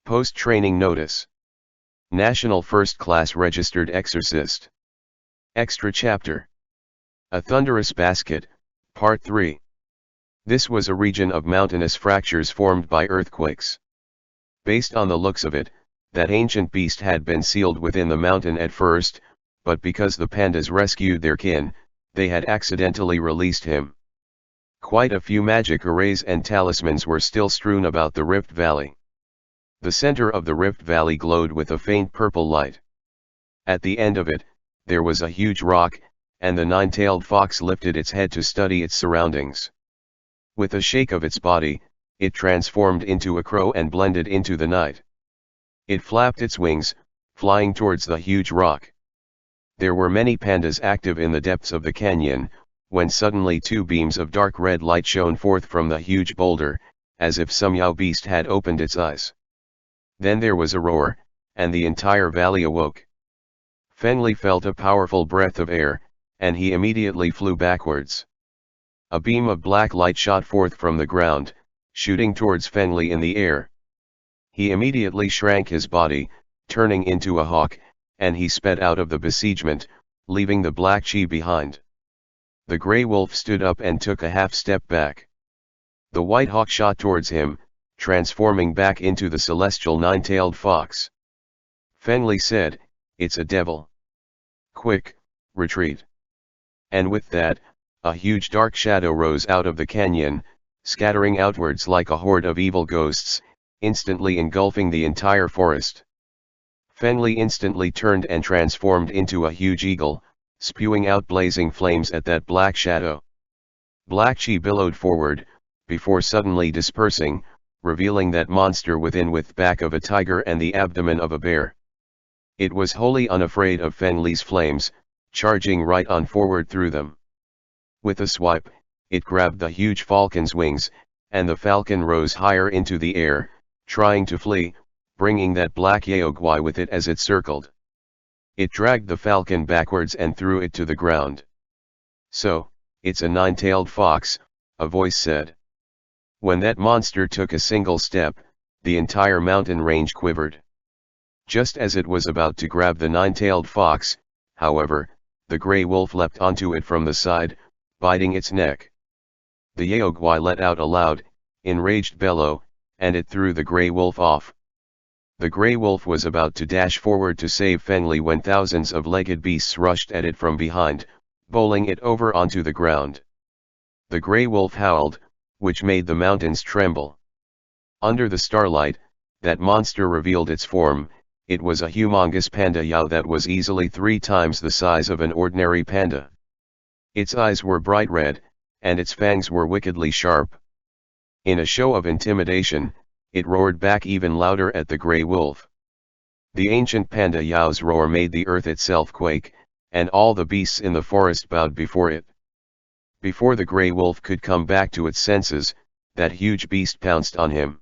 Post-training notice. National First-Class Registered Exorcist. Extra Chapter. A Thunderous Basket, Part 3. This was a region of mountainous fractures formed by earthquakes. Based on the looks of it, that ancient beast had been sealed within the mountain at first, but because the pandas rescued their kin, they had accidentally released him. Quite a few magic arrays and talismans were still strewn about the Rift Valley. The center of the Rift Valley glowed with a faint purple light. At the end of it, there was a huge rock, and the nine-tailed fox lifted its head to study its surroundings. With a shake of its body, it transformed into a crow and blended into the night. It flapped its wings, flying towards the huge rock. There were many pandas active in the depths of the canyon, when suddenly two beams of dark red light shone forth from the huge boulder, as if some Yao beast had opened its eyes. Then there was a roar, and the entire valley awoke. Fengli felt a powerful breath of air, and he immediately flew backwards. A beam of black light shot forth from the ground, shooting towards Fengli in the air. He immediately shrank his body, turning into a hawk, and he sped out of the besiegement, leaving the black chi behind. The grey wolf stood up and took a half step back. The white hawk shot towards him, transforming back into the celestial nine-tailed fox. Fengli said, "It's a devil. Quick, retreat." And with that, a huge dark shadow rose out of the canyon, scattering outwards like a horde of evil ghosts, instantly engulfing the entire forest. Fengli instantly turned and transformed into a huge eagle, spewing out blazing flames at that black shadow. Black chi billowed forward, before suddenly dispersing, revealing that monster within with back of a tiger and the abdomen of a bear. It was wholly unafraid of Fengli's flames, charging right on forward through them. With a swipe, it grabbed the huge falcon's wings, and the falcon rose higher into the air, trying to flee, bringing that black yaogwai with it as it circled. It dragged the falcon backwards and threw it to the ground. "So, it's a nine-tailed fox," a voice said. When that monster took a single step, the entire mountain range quivered. Just as it was about to grab the nine-tailed fox, however, the grey wolf leapt onto it from the side, biting its neck. The yaogwai let out a loud, enraged bellow, and it threw the grey wolf off. The grey wolf was about to dash forward to save Fengli when thousands of legged beasts rushed at it from behind, bowling it over onto the ground. The grey wolf howled, which made the mountains tremble. Under the starlight, that monster revealed its form. It was a humongous panda yao that was easily 3 times the size of an ordinary panda. Its eyes were bright red, and its fangs were wickedly sharp. In a show of intimidation, it roared back even louder at the grey wolf. The ancient panda yao's roar made the earth itself quake, and all the beasts in the forest bowed before it. Before the grey wolf could come back to its senses, that huge beast pounced on him.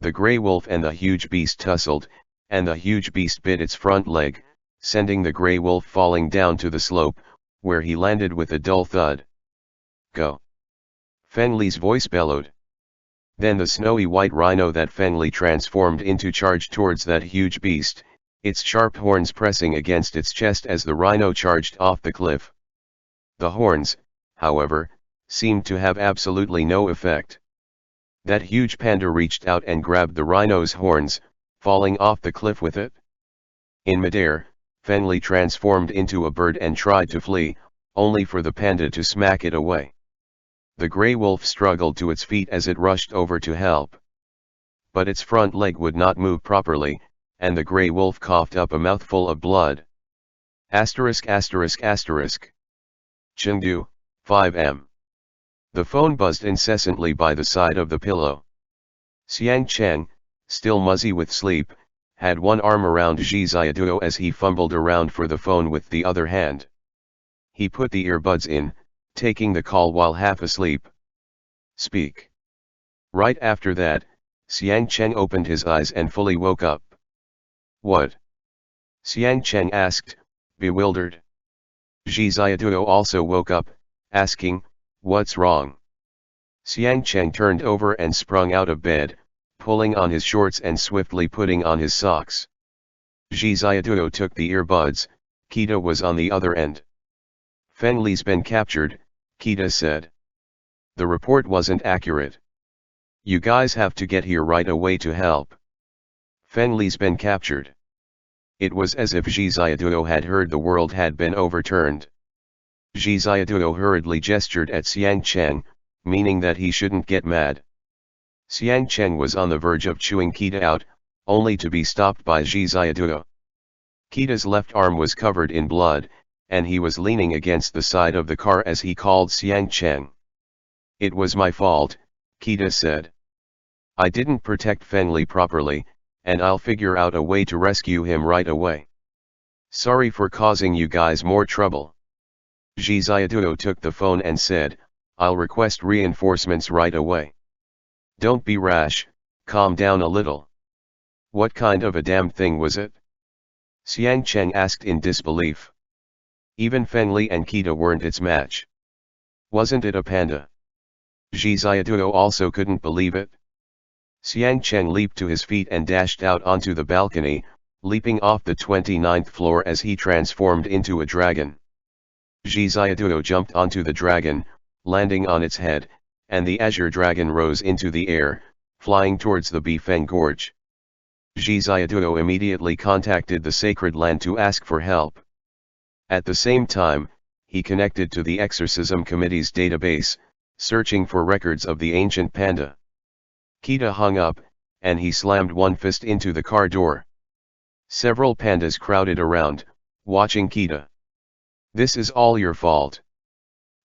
The grey wolf and the huge beast tussled, and the huge beast bit its front leg, sending the grey wolf falling down to the slope, where he landed with a dull thud. "Go!" Fengli's voice bellowed. Then the snowy white rhino that Fengli transformed into charged towards that huge beast, its sharp horns pressing against its chest as the rhino charged off the cliff. The horns, however, seemed to have absolutely no effect. That huge panda reached out and grabbed the rhino's horns, falling off the cliff with it. In midair, Fengli transformed into a bird and tried to flee, only for the panda to smack it away. The grey wolf struggled to its feet as it rushed over to help. But its front leg would not move properly, and the grey wolf coughed up a mouthful of blood. Chengdu, 5M. The phone buzzed incessantly by the side of the pillow. Xiang Cheng, still muzzy with sleep, had one arm around Zhi Ziaduo as he fumbled around for the phone with the other hand. He put the earbuds in, taking the call while half asleep. "Speak." Right after that, Xiang Cheng opened his eyes and fully woke up. "What?" Xiang Cheng asked, bewildered. Zhi Ziaduo also woke up, asking, "What's wrong?" Xiang Cheng turned over and sprung out of bed, pulling on his shorts and swiftly putting on his socks. Zhi Xiaoduo took the earbuds. Kita was on the other end. Feng Li's been captured, Kita said. The report wasn't accurate. You guys have to get here right away to help. Feng Li's been captured. It was as if Zhi Xiaoduo had heard the world had been overturned. Zhi Xiaoduo hurriedly gestured at Xiang Cheng, meaning that he shouldn't get mad. Xiang Cheng was on the verge of chewing Kita out, only to be stopped by Zhi Xiaoduo. Kita's left arm was covered in blood, and he was leaning against the side of the car as he called Xiang Cheng. It was my fault, Kita said. I didn't protect Feng Li properly, and I'll figure out a way to rescue him right away. Sorry for causing you guys more trouble. Zhi Xiaoduo took the phone and said, I'll request reinforcements right away. Don't be rash, calm down a little. What kind of a damn thing was it? Xiang Cheng asked in disbelief. Even Feng Li and Kita weren't its match. Wasn't it a panda? Zhi Xiaoduo also couldn't believe it. Xiang Cheng leaped to his feet and dashed out onto the balcony, leaping off the 29th floor as he transformed into a dragon. Zhi Xiaoduo jumped onto the dragon, landing on its head, and the azure dragon rose into the air, flying towards the Bifeng Gorge. Zhi Xiaoduo immediately contacted the sacred land to ask for help. At the same time, he connected to the Exorcism Committee's database, searching for records of the ancient panda. Kita hung up, and he slammed one fist into the car door. Several pandas crowded around, watching Kita. This is all your fault.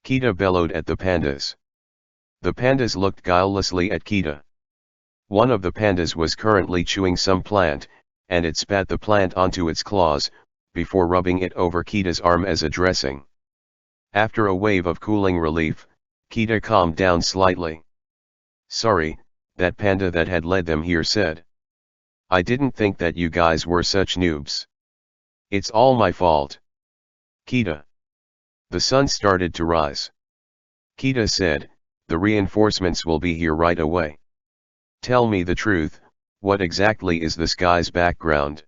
Kita bellowed at the pandas. The pandas looked guilelessly at Kita. One of the pandas was currently chewing some plant, and it spat the plant onto its claws, before rubbing it over Kita's arm as a dressing. After a wave of cooling relief, Kita calmed down slightly. Sorry, that panda that had led them here said. I didn't think that you guys were such noobs. It's all my fault. Kita. The sun started to rise. Kita said, the reinforcements will be here right away. Tell me the truth, what exactly is this guy's background?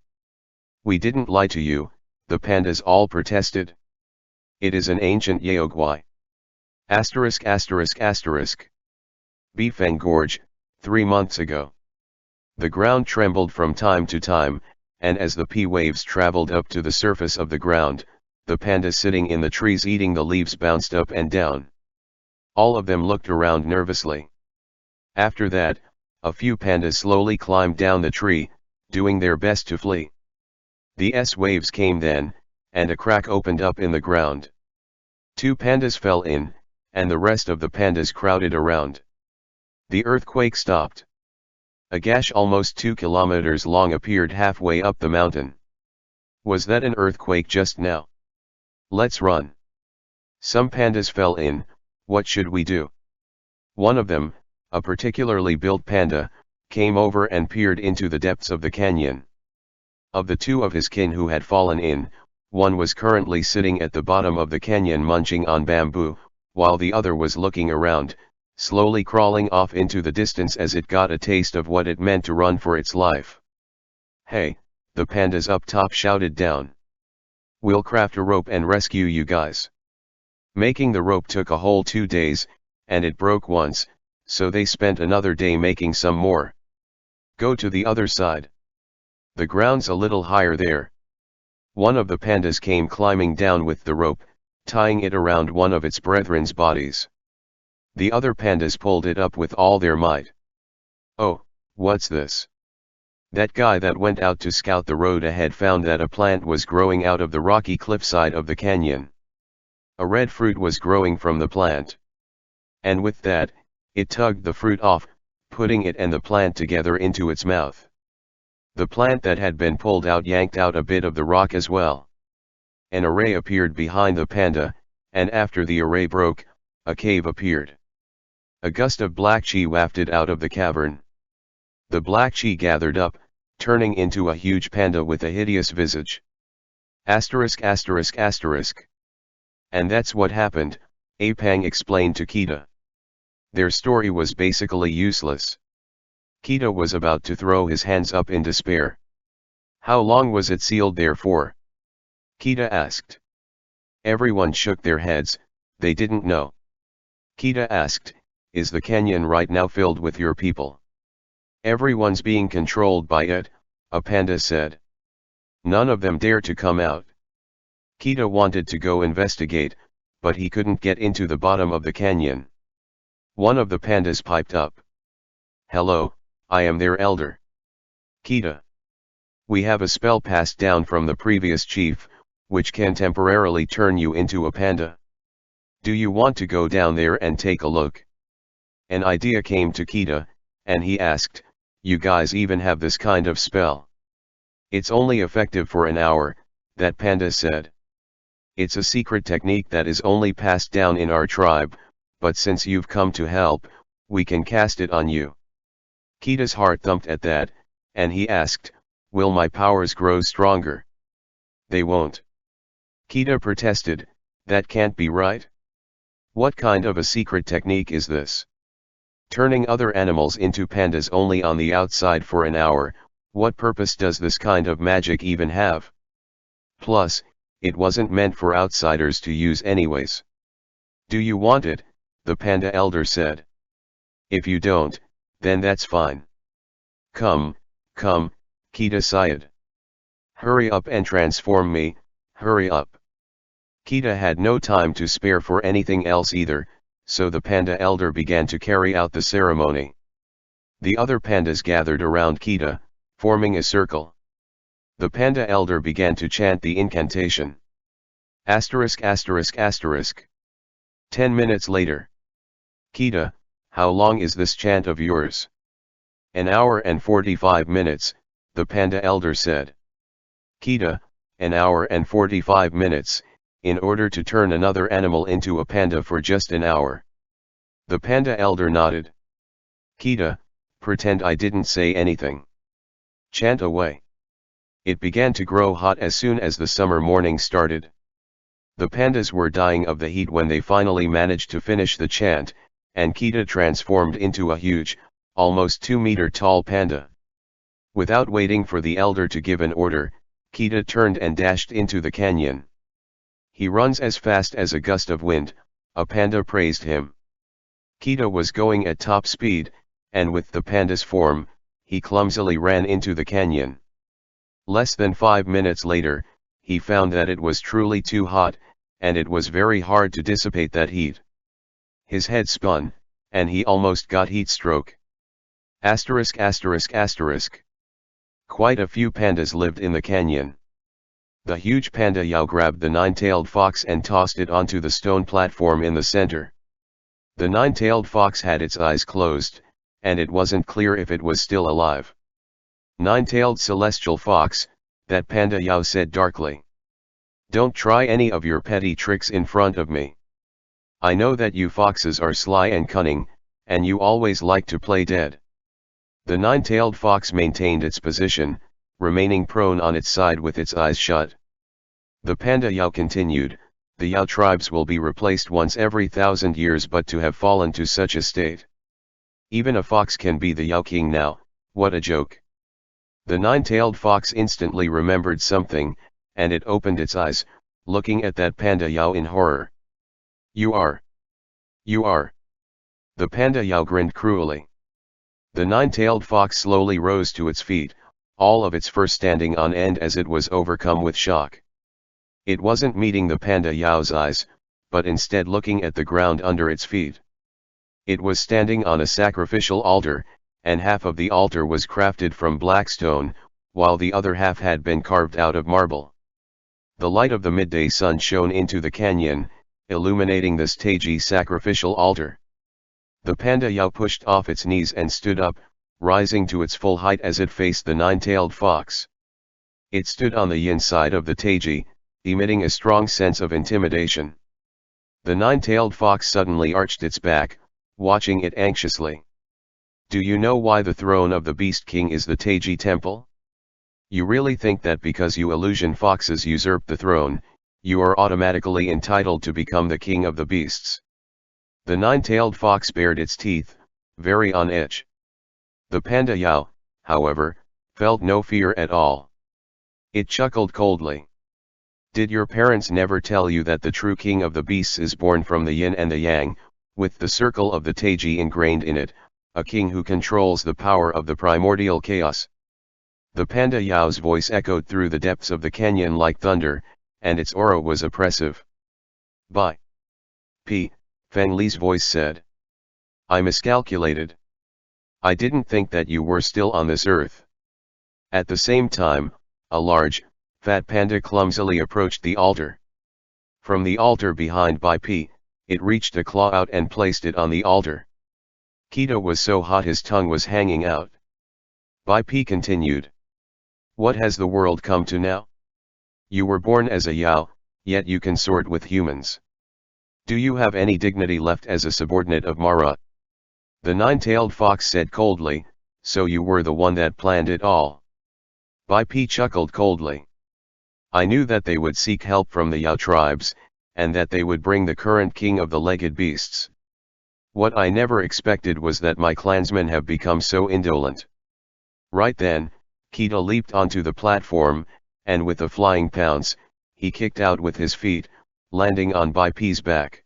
We didn't lie to you, the pandas all protested. It is an ancient Yaoguai. ******. Bifeng Gorge, 3 months ago. The ground trembled from time to time, and as the P waves traveled up to the surface of the ground, the pandas sitting in the trees eating the leaves bounced up and down. All of them looked around nervously. After that, a few pandas slowly climbed down the tree, doing their best to flee. The S-waves came then, and a crack opened up in the ground. 2 pandas fell in, and the rest of the pandas crowded around. The earthquake stopped. A gash almost 2 kilometers long appeared halfway up the mountain. Was that an earthquake just now? Let's run. Some pandas fell in, what should we do? One of them, a particularly built panda, came over and peered into the depths of the canyon. Of the 2 of his kin who had fallen in, one was currently sitting at the bottom of the canyon munching on bamboo, while the other was looking around, slowly crawling off into the distance as it got a taste of what it meant to run for its life. Hey, the pandas up top shouted down. We'll craft a rope and rescue you guys. Making the rope took a whole 2 days, and it broke once, so they spent another day making some more. Go to the other side. The ground's a little higher there. One of the pandas came climbing down with the rope, tying it around one of its brethren's bodies. The other pandas pulled it up with all their might. Oh, what's this? That guy that went out to scout the road ahead found that a plant was growing out of the rocky cliffside of the canyon. A red fruit was growing from the plant. And with that, it tugged the fruit off, putting it and the plant together into its mouth. The plant that had been pulled out yanked out a bit of the rock as well. An array appeared behind the panda, and after the array broke, a cave appeared. A gust of black chi wafted out of the cavern. The black chi gathered up, turning into a huge panda with a hideous visage. *******. And that's what happened, Apang explained to Kita. Their story was basically useless. Kita was about to throw his hands up in despair. How long was it sealed there for? Kita asked. Everyone shook their heads, they didn't know. Kita asked, is the canyon right now filled with your people? Everyone's being controlled by it, a panda said. None of them dare to come out. Kita wanted to go investigate, but he couldn't get into the bottom of the canyon. One of the pandas piped up. Hello, I am their elder. Kita. We have a spell passed down from the previous chief, which can temporarily turn you into a panda. Do you want to go down there and take a look? An idea came to Kita, and he asked, you guys even have this kind of spell? It's only effective for an hour, that panda said. It's a secret technique that is only passed down in our tribe, but since you've come to help, we can cast it on you. Kita's heart thumped at that, and he asked, will my powers grow stronger? They won't. Kita protested, that can't be right. What kind of a secret technique is this? Turning other animals into pandas only on the outside for an hour, what purpose does this kind of magic even have? Plus, it wasn't meant for outsiders to use anyways. Do you want it? The panda elder said. If you don't, then that's fine. Come, Kita sighed. Hurry up and transform me, hurry up. Kita had no time to spare for anything else either, so the panda elder began to carry out the ceremony. The other pandas gathered around Kita, forming a circle. The panda elder began to chant the incantation. Asterisk asterisk asterisk. 10 minutes later. Kita, how long is this chant of yours? An hour and 45 minutes, the panda elder said. Kita, an hour and 45 minutes, in order to turn another animal into a panda for just an hour. The panda elder nodded. Kita, pretend I didn't say anything. Chant away. It began to grow hot as soon as the summer morning started. The pandas were dying of the heat when they finally managed to finish the chant, and Kita transformed into a huge, almost 2-meter tall panda. Without waiting for the elder to give an order, Kita turned and dashed into the canyon. He runs as fast as a gust of wind, a panda praised him. Kita was going at top speed, and with the panda's form, he clumsily ran into the canyon. Less than 5 minutes later, he found that it was truly too hot, and it was very hard to dissipate that heat. His head spun, and he almost got heat stroke. Asterisk asterisk asterisk. Quite a few pandas lived in the canyon. The huge panda Yao grabbed the nine-tailed fox and tossed it onto the stone platform in the center. The nine-tailed fox had its eyes closed, and it wasn't clear if it was still alive. Nine-tailed celestial fox, that panda Yao said darkly. Don't try any of your petty tricks in front of me. I know that you foxes are sly and cunning, and you always like to play dead. The nine-tailed fox maintained its position, remaining prone on its side with its eyes shut. The panda Yao continued, the Yao tribes will be replaced once every 1,000 years, but to have fallen to such a state. Even a fox can be the Yao king now, what a joke. The nine-tailed fox instantly remembered something, and it opened its eyes, looking at that panda Yao in horror. You are. The panda Yao grinned cruelly. The nine-tailed fox slowly rose to its feet, all of its fur standing on end as it was overcome with shock. It wasn't meeting the panda Yao's eyes, but instead looking at the ground under its feet. It was standing on a sacrificial altar, and half of the altar was crafted from black stone, while the other half had been carved out of marble. The light of the midday sun shone into the canyon, illuminating this Taiji sacrificial altar. The panda Yao pushed off its knees and stood up, rising to its full height as it faced the nine-tailed fox. It stood on the yin side of the Taiji, emitting a strong sense of intimidation. The nine-tailed fox suddenly arched its back, watching it anxiously. Do you know why the throne of the Beast King is the Taiji temple? You really think that because you illusion foxes usurp the throne, you are automatically entitled to become the king of the beasts? The nine-tailed fox bared its teeth, very on edge. The panda Yao, however, felt no fear at all. It chuckled coldly. Did your parents never tell you that the true king of the beasts is born from the yin and the yang, with the circle of the Taiji ingrained in it, a king who controls the power of the primordial chaos? The panda Yao's voice echoed through the depths of the canyon like thunder, and its aura was oppressive. By P. Feng Li's voice said. I miscalculated. I didn't think that you were still on this earth. At the same time, a large, fat panda clumsily approached the altar. From the altar behind Bai P, it reached a claw out and placed it on the altar. Kita was so hot his tongue was hanging out. Bai P continued. What has the world come to now? You were born as a Yao, yet you consort with humans. Do you have any dignity left as a subordinate of Mara? The nine-tailed fox said coldly, so you were the one that planned it all. Bai P chuckled coldly. I knew that they would seek help from the Yao tribes, and that they would bring the current king of the legged beasts. What I never expected was that my clansmen have become so indolent. Right then, Kita leaped onto the platform, and with a flying pounce, he kicked out with his feet, landing on Bai P's back.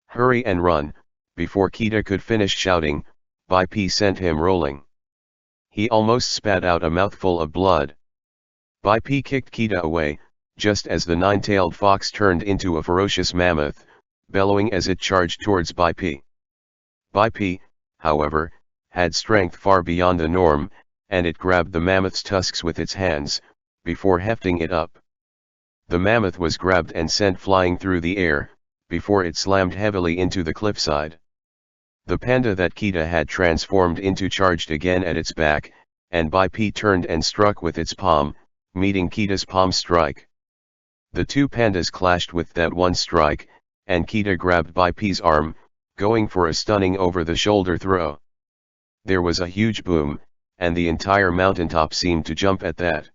Hurry and run! Before Kita could finish shouting, Bai P sent him rolling. He almost spat out a mouthful of blood. Bai P kicked Kita away, just as the nine-tailed fox turned into a ferocious mammoth, bellowing as it charged towards Bai P. Bai P, however, had strength far beyond the norm, and it grabbed the mammoth's tusks with its hands, before hefting it up. The mammoth was grabbed and sent flying through the air, before it slammed heavily into the cliffside. The panda that Kita had transformed into charged again at its back, and Bai P turned and struck with its palm, meeting Kita's palm strike. The two pandas clashed with that one strike, and Kita grabbed Bai P's arm, going for a stunning over-the-shoulder throw. There was a huge boom, and the entire mountaintop seemed to jump at that.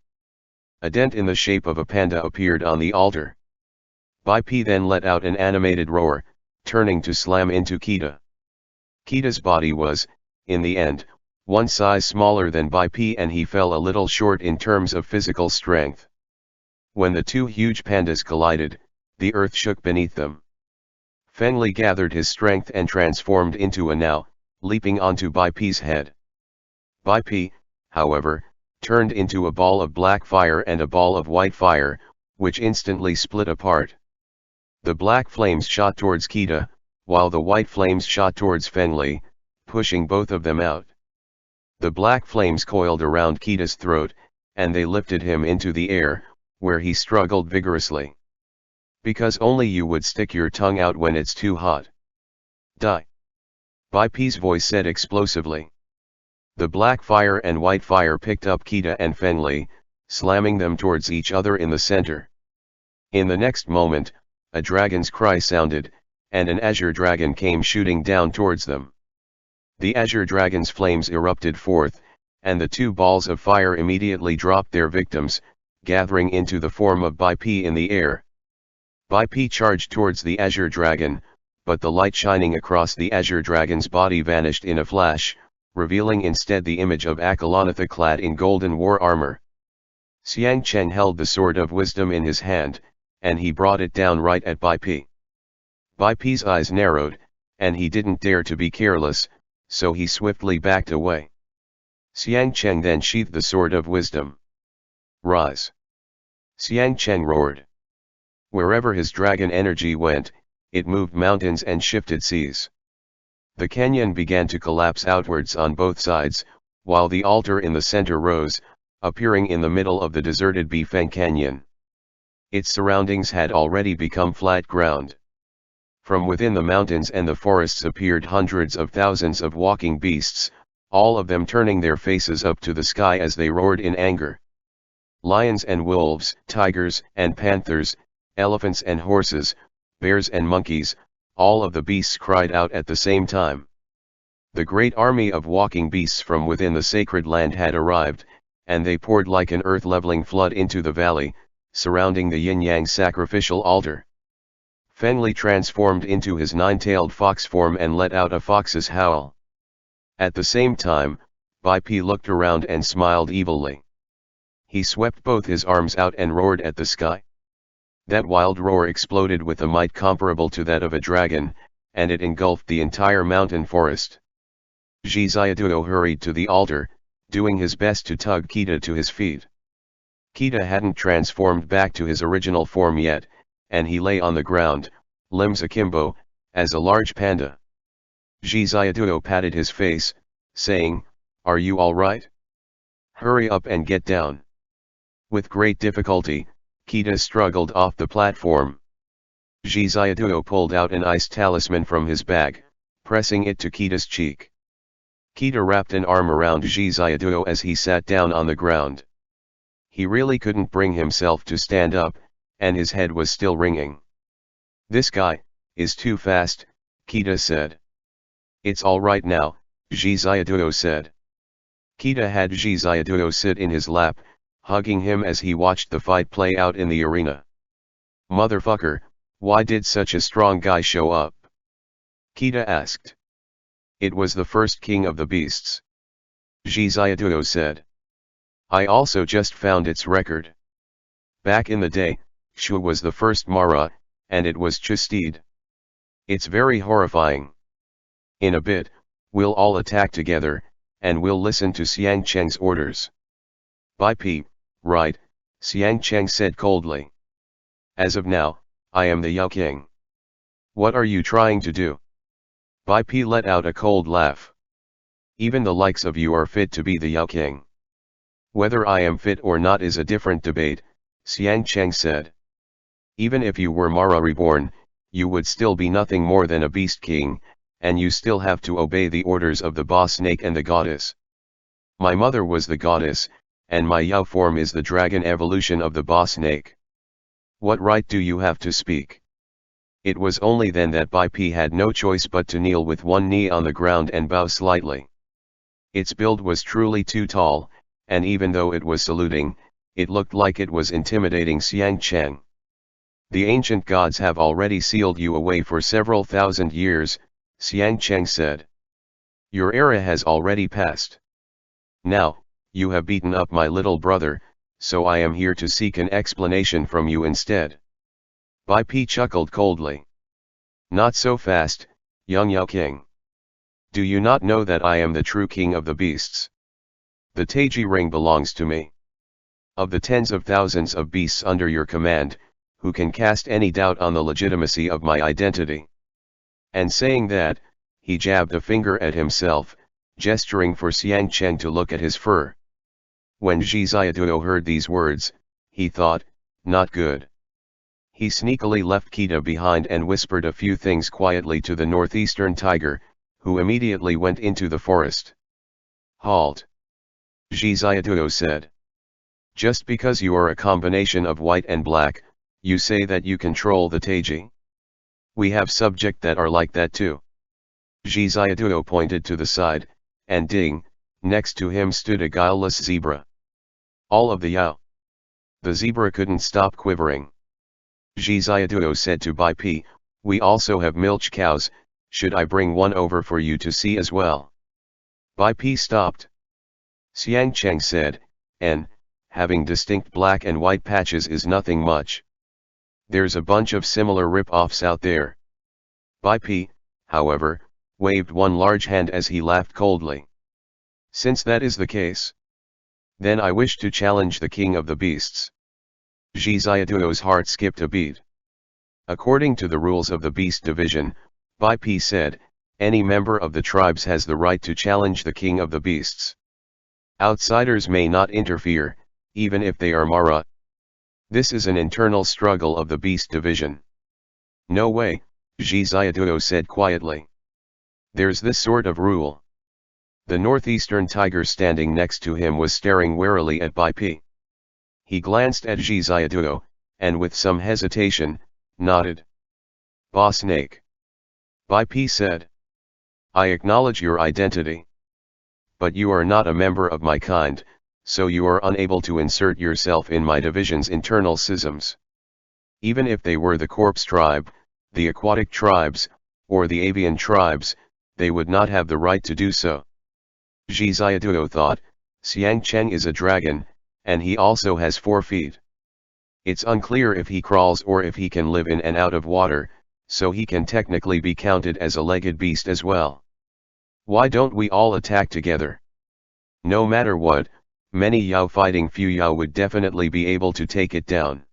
A dent in the shape of a panda appeared on the altar. Bai P then let out an animated roar, turning to slam into Kita. Kita's body was, in the end, one size smaller than Bai P, and he fell a little short in terms of physical strength. When the two huge pandas collided, the earth shook beneath them. Feng Li gathered his strength and transformed into a Now, leaping onto Bai P's head. Bai P, however, turned into a ball of black fire and a ball of white fire, which instantly split apart. The black flames shot towards Kita, while the white flames shot towards Feng Li, pushing both of them out. The black flames coiled around Kita's throat, and they lifted him into the air, where he struggled vigorously. Because only you would stick your tongue out when it's too hot. Die! Bai P's voice said explosively. The black fire and white fire picked up Kita and Feng Li, slamming them towards each other in the center. In the next moment, a dragon's cry sounded, and an azure dragon came shooting down towards them. The azure dragon's flames erupted forth, and the two balls of fire immediately dropped their victims, gathering into the form of Bai P in the air. Bai P charged towards the azure dragon, but the light shining across the azure dragon's body vanished in a flash, revealing instead the image of Akalanatha clad in golden war armor. Xiang Cheng held the sword of wisdom in his hand, and he brought it down right at Bai P. Bai P's eyes narrowed, and he didn't dare to be careless, so he swiftly backed away. Xiang Cheng then sheathed the sword of wisdom. Rise! Xiang Cheng roared. Wherever his dragon energy went, it moved mountains and shifted seas. The canyon began to collapse outwards on both sides, while the altar in the center rose, appearing in the middle of the deserted Bifeng Canyon. Its surroundings had already become flat ground. From within the mountains and the forests appeared hundreds of thousands of walking beasts, all of them turning their faces up to the sky as they roared in anger. Lions and wolves, tigers and panthers, elephants and horses, bears and monkeys, all of the beasts cried out at the same time. The great army of walking beasts from within the sacred land had arrived, and they poured like an earth-leveling flood into the valley, surrounding the yin-yang sacrificial altar. Feng Li transformed into his nine-tailed fox form and let out a fox's howl. At the same time, Bai Pi looked around and smiled evilly. He swept both his arms out and roared at the sky. That wild roar exploded with a might comparable to that of a dragon, and it engulfed the entire mountain forest. Zhi Xiaoduo hurried to the altar, doing his best to tug Kita to his feet. Kita hadn't transformed back to his original form yet, and he lay on the ground, limbs akimbo, as a large panda. Zhi Xiaoduo patted his face, saying, "Are you all right? Hurry up and get down." With great difficulty, Kita struggled off the platform. Zhi Xiaoduo pulled out an ice talisman from his bag, pressing it to Kita's cheek. Kita wrapped an arm around Zhi Xiaoduo as he sat down on the ground. He really couldn't bring himself to stand up, and his head was still ringing. "This guy is too fast," Kita said. "It's all right now," Zhi Xiaoduo said. Kita had Zhi Xiaoduo sit in his lap, hugging him as he watched the fight play out in the arena. "Motherfucker, why did such a strong guy show up?" Kita asked. "It was the first king of the beasts," Zhi Xiaoduo said. "I also just found its record. Back in the day, Shu was the first Mara, and it was Chustid. It's very horrifying. In a bit, we'll all attack together, and we'll listen to Xiang Cheng's orders." "Bai Pi, right," Xiang Cheng said coldly. "As of now, I am the Yao King. What are you trying to do?" Bai Pi let out a cold laugh. "Even the likes of you are fit to be the Yao King." "Whether I am fit or not is a different debate," Xiang Cheng said. "Even if you were Mara reborn, you would still be nothing more than a beast king, and you still have to obey the orders of the boss snake and the goddess. My mother was the goddess, and my Yao form is the dragon evolution of the boss snake. What right do you have to speak?" It was only then that Bai Pi had no choice but to kneel with one knee on the ground and bow slightly. Its build was truly too tall, and even though it was saluting, it looked like it was intimidating Xiang Cheng. "The ancient gods have already sealed you away for several thousand years," Xiang Cheng said. "Your era has already passed. Now, you have beaten up my little brother, so I am here to seek an explanation from you instead." Bai Pi chuckled coldly. "Not so fast, young Yao King. Do you not know that I am the true king of the beasts? The Taiji ring belongs to me. Of the tens of thousands of beasts under your command, who can cast any doubt on the legitimacy of my identity?" And saying that, he jabbed a finger at himself, gesturing for Xiang Cheng to look at his fur. When Zhi Xiaoduo heard these words, he thought, not good. He sneakily left Kita behind and whispered a few things quietly to the northeastern tiger, who immediately went into the forest. "Halt!" Zhi Xiaoduo said. "Just because you are a combination of white and black, you say that you control the Taiji? We have subject that are like that too." Zhi Xiaoduo pointed to the side, and next to him stood a guileless zebra. "All of the Yao." The zebra couldn't stop quivering. Zhi Xiaoduo said to Bai Pi, "We also have milch cows, should I bring one over for you to see as well?" Bai Pi stopped. Xiang Cheng said, having distinct black and white patches is nothing much. There's a bunch of similar rip-offs out there." Bai Pi, however, waved one large hand as he laughed coldly. "Since that is the case, then I wish to challenge the king of the beasts." Zhi Xiaoduo's heart skipped a beat. According to the rules of the beast division, Bai Pi said, any member of the tribes has the right to challenge the king of the beasts. Outsiders may not interfere, even if they are Mara. This is an internal struggle of the beast division. "No way," Zhi Xiaoduo said quietly. "There's this sort of rule." The northeastern tiger standing next to him was staring warily at Bai Pi. He glanced at Zhi Xiaoduo, and with some hesitation, nodded. "Boss Snake." Bai Pi said. "I acknowledge your identity. But you are not a member of my kind, so you are unable to insert yourself in my division's internal schisms. Even if they were the corpse tribe, the aquatic tribes, or the avian tribes, they would not have the right to do so." Zhi Ziaduo thought, Xiang Cheng is a dragon, and he also has 4 feet. It's unclear if he crawls or if he can live in and out of water, so he can technically be counted as a legged beast as well. Why don't we all attack together? No matter what, many Yao fighting Fuyao would definitely be able to take it down.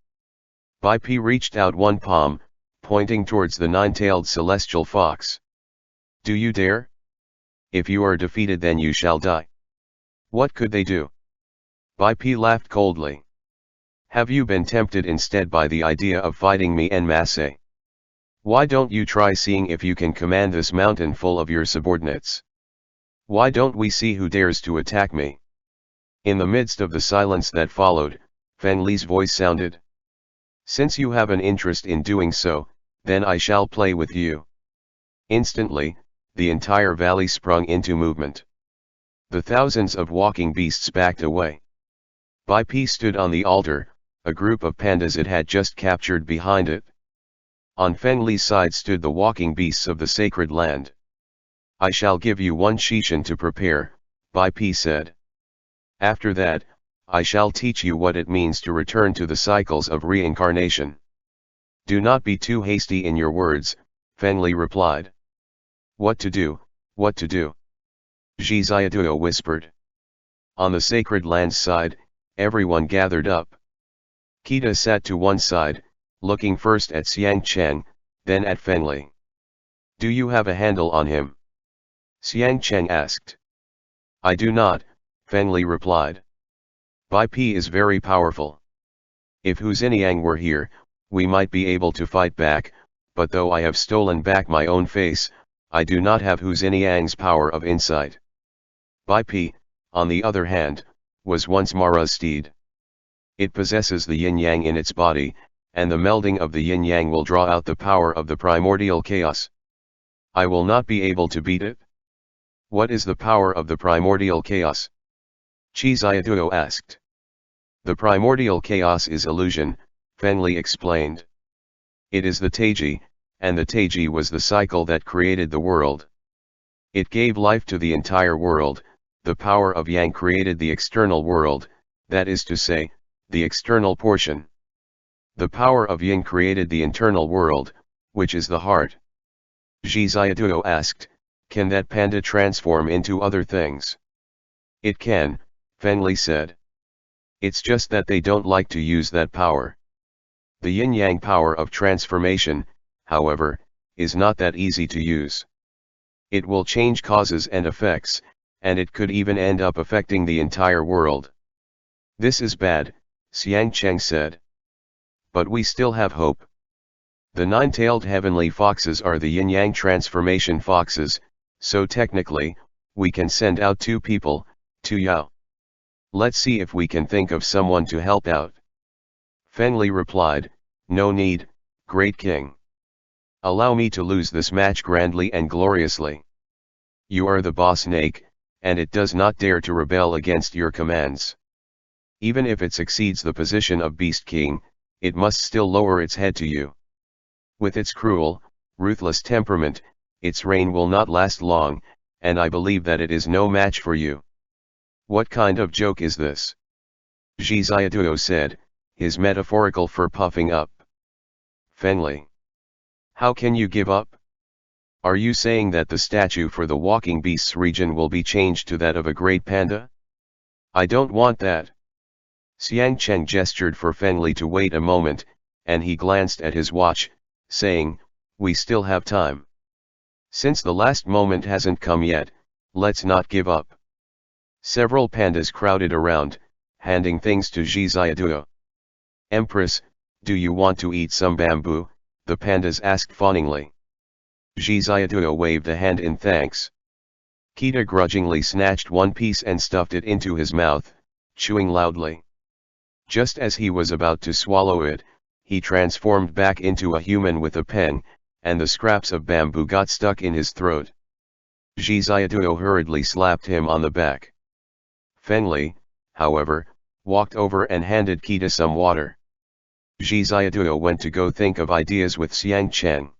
Bai Pi reached out one palm, pointing towards the 9-tailed celestial fox. Do you dare? If you are defeated then you shall die. What could they do? Bai Pi laughed coldly. Have you been tempted instead by the idea of fighting me en masse? Why don't you try seeing if you can command this mountain full of your subordinates? Why don't we see who dares to attack me? In the midst of the silence that followed, Feng Li's voice sounded. Since you have an interest in doing so, then I shall play with you. Instantly, the entire valley sprung into movement. The thousands of walking beasts backed away. Bai Pi stood on the altar, a group of pandas it had just captured behind it. On Feng Li's side stood the walking beasts of the sacred land. I shall give you 1 Shishan to prepare, Bai Pi said. After that, I shall teach you what it means to return to the cycles of reincarnation. Do not be too hasty in your words, Feng Li replied. What to do, what to do? Zhi Ziaduo whispered. On the sacred land's side, everyone gathered up. Kita sat to one side, looking first at Xiang Cheng, then at Feng Li. Do you have a handle on him? Xiang Cheng asked. I do not, Feng Li replied. Bai Pi is very powerful. If Hu Xiniang were here, we might be able to fight back, but though I have stolen back my own face, I do not have Hu Xiniang's power of insight. Bai Pi, on the other hand, was once Mara's steed. It possesses the yin-yang in its body, and the melding of the yin-yang will draw out the power of the primordial chaos. I will not be able to beat it. What is the power of the primordial chaos? Zhi Ziaduo asked. The primordial chaos is illusion, Feng Li explained. It is the Taiji, and the Taiji was the cycle that created the world. It gave life to the entire world. The power of Yang created the external world, that is to say, the external portion. The power of Yin created the internal world, which is the heart. Zhi Ziaduo asked, can that panda transform into other things? It can, Feng Li said. It's just that they don't like to use that power. The yin-yang power of transformation, however, is not that easy to use. It will change causes and effects, and it could even end up affecting the entire world. This is bad, Xiang Cheng said. But we still have hope. The 9-tailed heavenly foxes are the yin-yang transformation foxes, so technically, we can send out 2 people, 2 Yao. Let's see if we can think of someone to help out. Feng Li replied, no need, great king. Allow me to lose this match grandly and gloriously. You are the boss snake, and it does not dare to rebel against your commands. Even if it succeeds the position of Beast King, it must still lower its head to you. With its cruel, ruthless temperament, its reign will not last long, and I believe that it is no match for you. What kind of joke is this? Zhi Ziaduo said, his metaphorical fur puffing up. Feng Li. How can you give up? Are you saying that the statue for the walking beasts region will be changed to that of a great panda? I don't want that. Xiang Cheng gestured for Feng Li to wait a moment, and he glanced at his watch, saying, we still have time. Since the last moment hasn't come yet, let's not give up. Several pandas crowded around, handing things to Zhi Ziaduo. Empress, do you want to eat some bamboo? The pandas asked fawningly. Zhi Ziaduo waved a hand in thanks. Kita grudgingly snatched one piece and stuffed it into his mouth, chewing loudly. Just as he was about to swallow it, he transformed back into a human with a pen, and the scraps of bamboo got stuck in his throat. Zhi Ziaduo hurriedly slapped him on the back. Feng Li, however, walked over and handed Kita some water. Zhi Ziaduo went to go think of ideas with Xiang Cheng.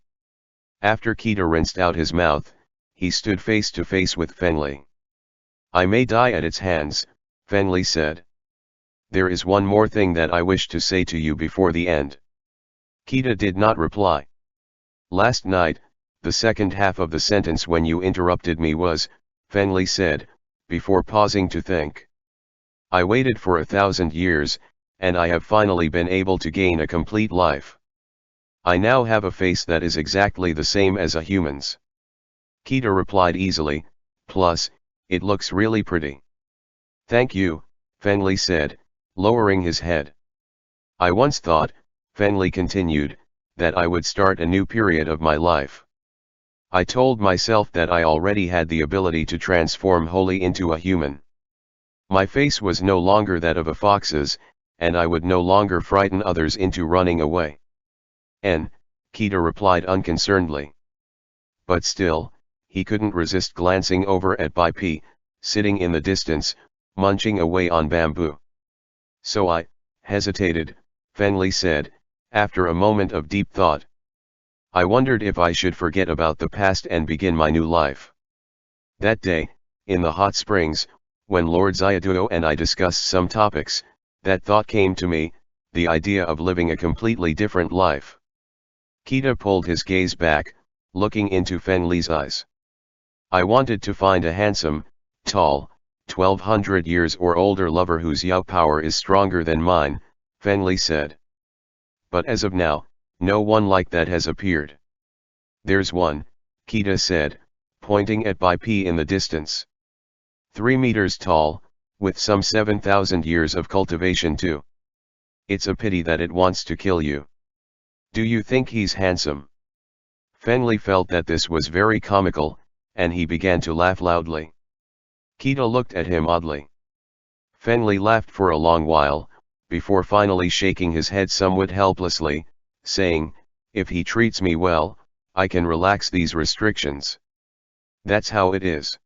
After Kita rinsed out his mouth, he stood face to face with Feng Li. I may die at its hands, Feng Li said. There is one more thing that I wish to say to you before the end. Kita did not reply. Last night, the second half of the sentence when you interrupted me was, Feng Li said, before pausing to think. I waited for 1,000 years, and I have finally been able to gain a complete life. I now have a face that is exactly the same as a human's. Kita replied easily, plus, it looks really pretty. Thank you, Feng Li said, lowering his head. I once thought, Feng Li continued, that I would start a new period of my life. I told myself that I already had the ability to transform wholly into a human. My face was no longer that of a fox's, and I would no longer frighten others into running away. Kita replied unconcernedly. But still, he couldn't resist glancing over at Bai Pi, sitting in the distance, munching away on bamboo. So I hesitated, Feng Li said, after a moment of deep thought. I wondered if I should forget about the past and begin my new life. That day, in the hot springs, when Lord Xiaoduo and I discussed some topics, that thought came to me, the idea of living a completely different life. Kita pulled his gaze back, looking into Feng Li's eyes. I wanted to find a handsome, tall, 1,200 years or older lover whose Yao power is stronger than mine, Feng Li said. But as of now, no one like that has appeared. There's one, Kita said, pointing at Bai Pi in the distance. 3 meters tall, with some 7,000 years of cultivation too. It's a pity that it wants to kill you. Do you think he's handsome? Feng Li felt that this was very comical, and he began to laugh loudly. Kita looked at him oddly. Feng Li laughed for a long while, before finally shaking his head somewhat helplessly, saying, if he treats me well, I can relax these restrictions. That's how it is.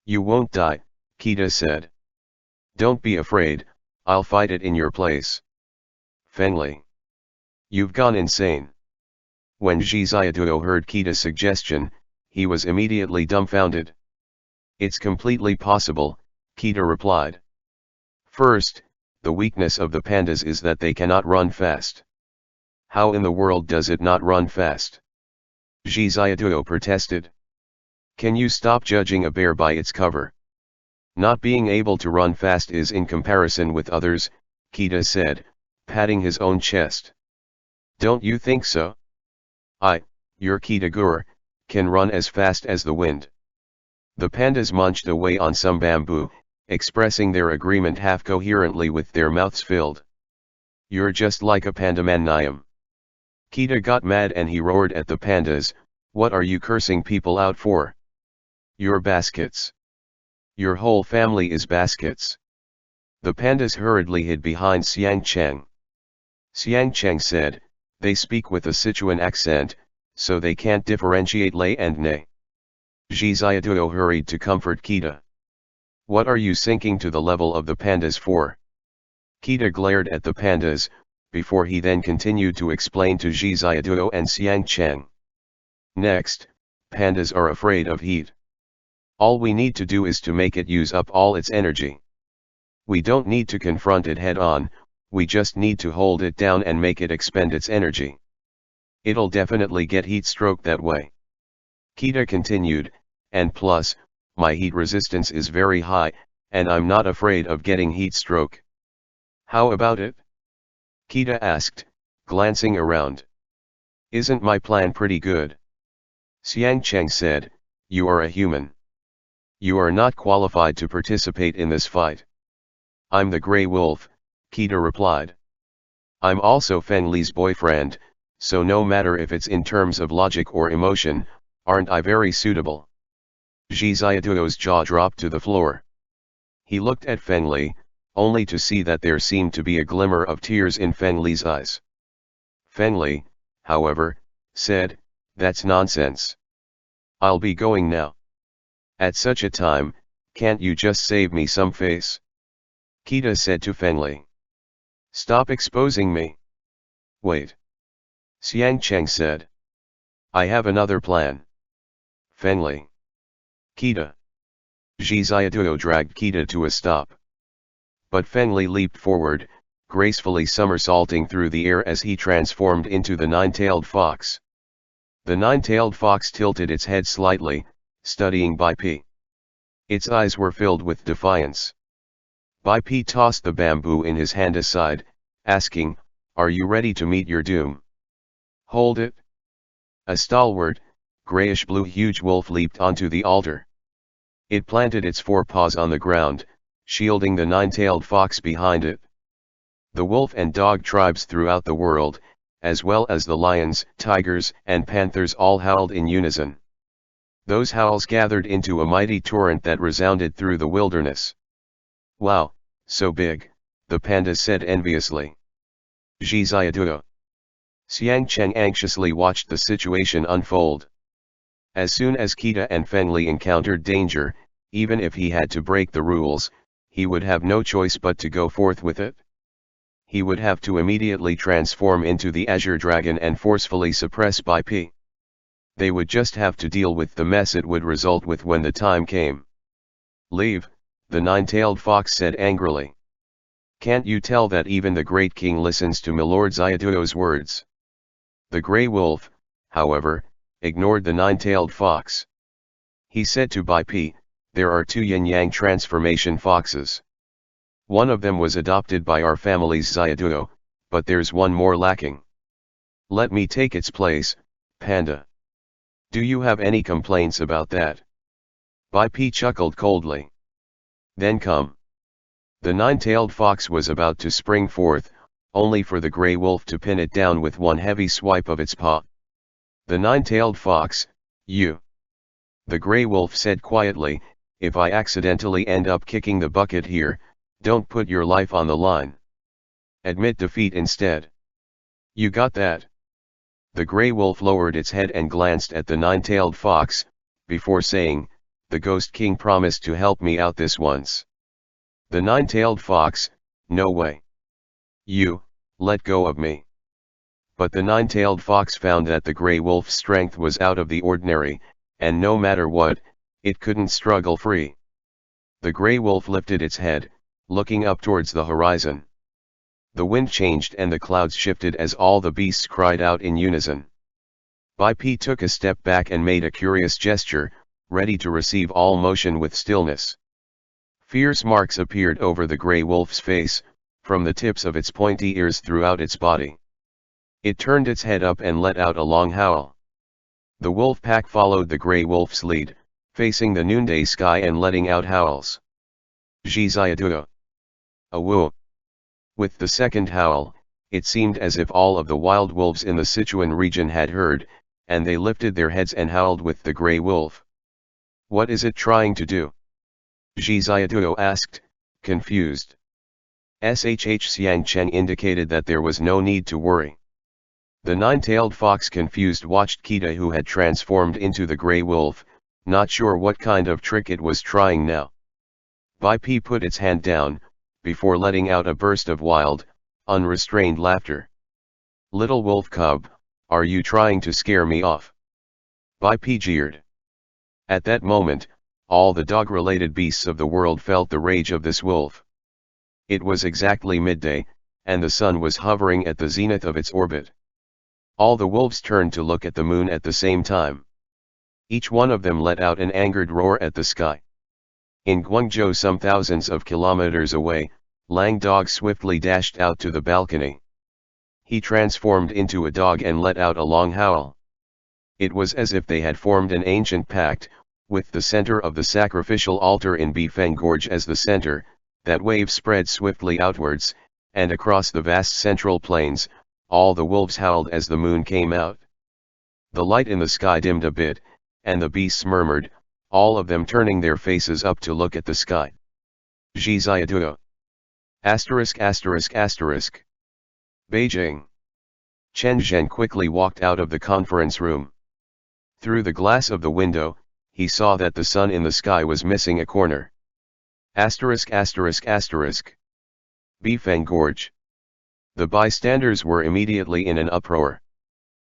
You won't die, Kita said. Don't be afraid, I'll fight it in your place. Feng Li. You've gone insane. When Zhi Xiaoduo heard Kita's suggestion, he was immediately dumbfounded. It's completely possible, Kita replied. First, the weakness of the pandas is that they cannot run fast. How in the world does it not run fast? Zhi Xiaoduo protested. Can you stop judging a bear by its cover? Not being able to run fast is in comparison with others, Kita said, patting his own chest. Don't you think so? Your Kita-gur, can run as fast as the wind. The pandas munched away on some bamboo, expressing their agreement half coherently with their mouths filled. You're just like a panda man Niam. Kita got mad and he roared at the pandas, what are you cursing people out for? You're baskets. Your whole family is baskets. The pandas hurriedly hid behind Xiang Cheng. Xiang Cheng said, they speak with a Sichuan accent, so they can't differentiate lei and nei. Zhi Xiaoduo hurried to comfort Kita. What are you sinking to the level of the pandas for? Kita glared at the pandas, before he then continued to explain to Zhi Xiaoduo and Xiang Cheng. Next, pandas are afraid of heat. All we need to do is to make it use up all its energy. We don't need to confront it head on, we just need to hold it down and make it expend its energy. It'll definitely get heat stroke that way. Kita continued, and plus, my heat resistance is very high, and I'm not afraid of getting heat stroke. How about it? Kita asked, glancing around. Isn't my plan pretty good? Xiang Cheng said, you are a human. You are not qualified to participate in this fight. I'm the Grey Wolf, Kita replied. I'm also Feng Li's boyfriend, so no matter if it's in terms of logic or emotion, aren't I very suitable? Zhi Xiaoduo's jaw dropped to the floor. He looked at Feng Li, only to see that there seemed to be a glimmer of tears in Feng Li's eyes. Feng Li, however, said, that's nonsense. I'll be going now. At such a time, can't you just save me some face? Kita said to Feng Li. Stop exposing me. Wait. Xiang Cheng said. I have another plan. Feng Li. Kita. Zhi Xiaoduo dragged Kita to a stop. But Feng Li leaped forward, gracefully somersaulting through the air as he transformed into the nine-tailed fox. The nine-tailed fox tilted its head slightly, studying Bai Pi. Its eyes were filled with defiance. Bai Pi tossed the bamboo in his hand aside, asking, "Are you ready to meet your doom?" "Hold it." A stalwart, grayish-blue huge wolf leaped onto the altar. It planted its forepaws on the ground, shielding the nine-tailed fox behind it. The wolf and dog tribes throughout the world, as well as the lions, tigers, and panthers all howled in unison. Those howls gathered into a mighty torrent that resounded through the wilderness. "Wow, so big," the pandas said enviously. Zhi Xiaoduo. Xiang Cheng anxiously watched the situation unfold. As soon as Kita and Feng Li encountered danger, even if he had to break the rules, he would have no choice but to go forth with it. He would have to immediately transform into the Azure Dragon and forcefully suppress Bai Pi. They would just have to deal with the mess it would result with when the time came. "Leave," the nine-tailed fox said angrily. "Can't you tell that even the great king listens to Milord Xiaoduo's words?" The grey wolf, however, ignored the nine-tailed fox. He said to Bai Pi, "There are two yin-yang transformation foxes. One of them was adopted by our family's Xiaoduo, but there's one more lacking. Let me take its place, panda. Do you have any complaints about that?" Bai Pi chuckled coldly. "Then come." The nine-tailed fox was about to spring forth, only for the grey wolf to pin it down with one heavy swipe of its paw. The nine-tailed fox, "You." The grey wolf said quietly, "If I accidentally end up kicking the bucket here, don't put your life on the line. Admit defeat instead. You got that?" The grey wolf lowered its head and glanced at the nine-tailed fox, before saying, "The Ghost King promised to help me out this once." The nine-tailed fox, "No way. You, let go of me." But the nine-tailed fox found that the grey wolf's strength was out of the ordinary, and no matter what, it couldn't struggle free. The grey wolf lifted its head, looking up towards the horizon. The wind changed and the clouds shifted as all the beasts cried out in unison. Bai Pi took a step back and made a curious gesture, ready to receive all motion with stillness. Fierce marks appeared over the grey wolf's face, from the tips of its pointy ears throughout its body. It turned its head up and let out a long howl. The wolf pack followed the grey wolf's lead, facing the noonday sky and letting out howls. Zhi Xiaoduo. "Awoo." With the second howl, it seemed as if all of the wild wolves in the Sichuan region had heard, and they lifted their heads and howled with the grey wolf. "What is it trying to do?" Zhi Xiaoduo asked, confused. Xiang Cheng indicated that there was no need to worry. The nine-tailed fox confused watched Kita, who had transformed into the grey wolf, not sure what kind of trick it was trying now. Bai Pi put its hand down, before letting out a burst of wild, unrestrained laughter. "Little wolf cub, are you trying to scare me off?" Bai Pi jeered. At that moment, all the dog-related beasts of the world felt the rage of this wolf. It was exactly midday, and the sun was hovering at the zenith of its orbit. All the wolves turned to look at the moon at the same time. Each one of them let out an angered roar at the sky. In Guangzhou, some thousands of kilometers away, Lang Dog swiftly dashed out to the balcony. He transformed into a dog and let out a long howl. It was as if they had formed an ancient pact, with the center of the sacrificial altar in Bifeng Gorge as the center. That wave spread swiftly outwards, and across the vast central plains, all the wolves howled as the moon came out. The light in the sky dimmed a bit, and the beasts murmured, all of them turning their faces up to look at the sky. Zhi Xiaoduo. ******. Beijing. Chen Zhen *quickly walked out of the conference room. Through the glass of the window, he saw that the sun in the sky was missing a corner. ******. Bifeng Gorge. The bystanders were immediately in an uproar.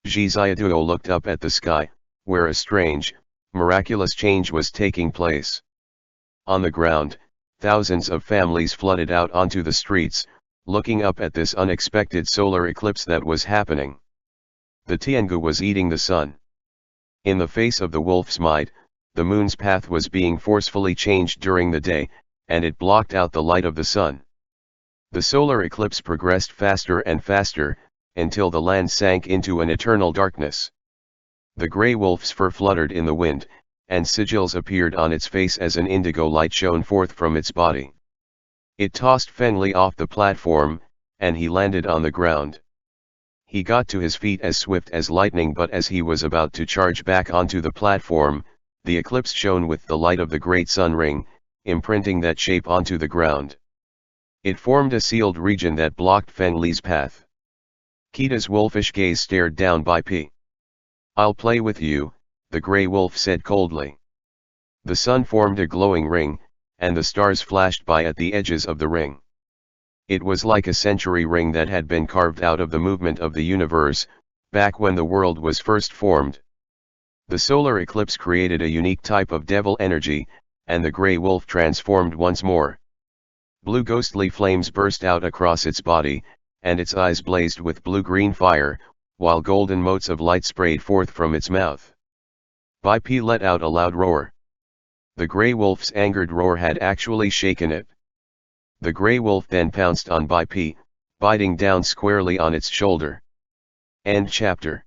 Zhi Xiaoduo looked up at the sky, where a strange, miraculous change was taking place. On the ground, thousands of families flooded out onto the streets, looking up at this unexpected solar eclipse that was happening. The Tiangu was eating the sun. In the face of the wolf's might, the moon's path was being forcefully changed during the day, and it blocked out the light of the sun. The solar eclipse progressed faster and faster, until the land sank into an eternal darkness. The grey wolf's fur fluttered in the wind, and sigils appeared on its face as an indigo light shone forth from its body. It tossed Feng Li off the platform, and he landed on the ground. He got to his feet as swift as lightning, but as he was about to charge back onto the platform, the eclipse shone with the light of the great sun ring, imprinting that shape onto the ground. It formed a sealed region that blocked Feng Li's path. Kita's wolfish gaze stared down by P. "I'll play with you," the grey wolf said coldly. The sun formed a glowing ring, and the stars flashed by at the edges of the ring. It was like a century ring that had been carved out of the movement of the universe, back when the world was first formed. The solar eclipse created a unique type of devil energy, and the grey wolf transformed once more. Blue ghostly flames burst out across its body, and its eyes blazed with blue-green fire, while golden motes of light sprayed forth from its mouth. Bai Pi let out a loud roar. The grey wolf's angered roar had actually shaken it. The grey wolf then pounced on Bai Pi, biting down squarely on its shoulder. End chapter.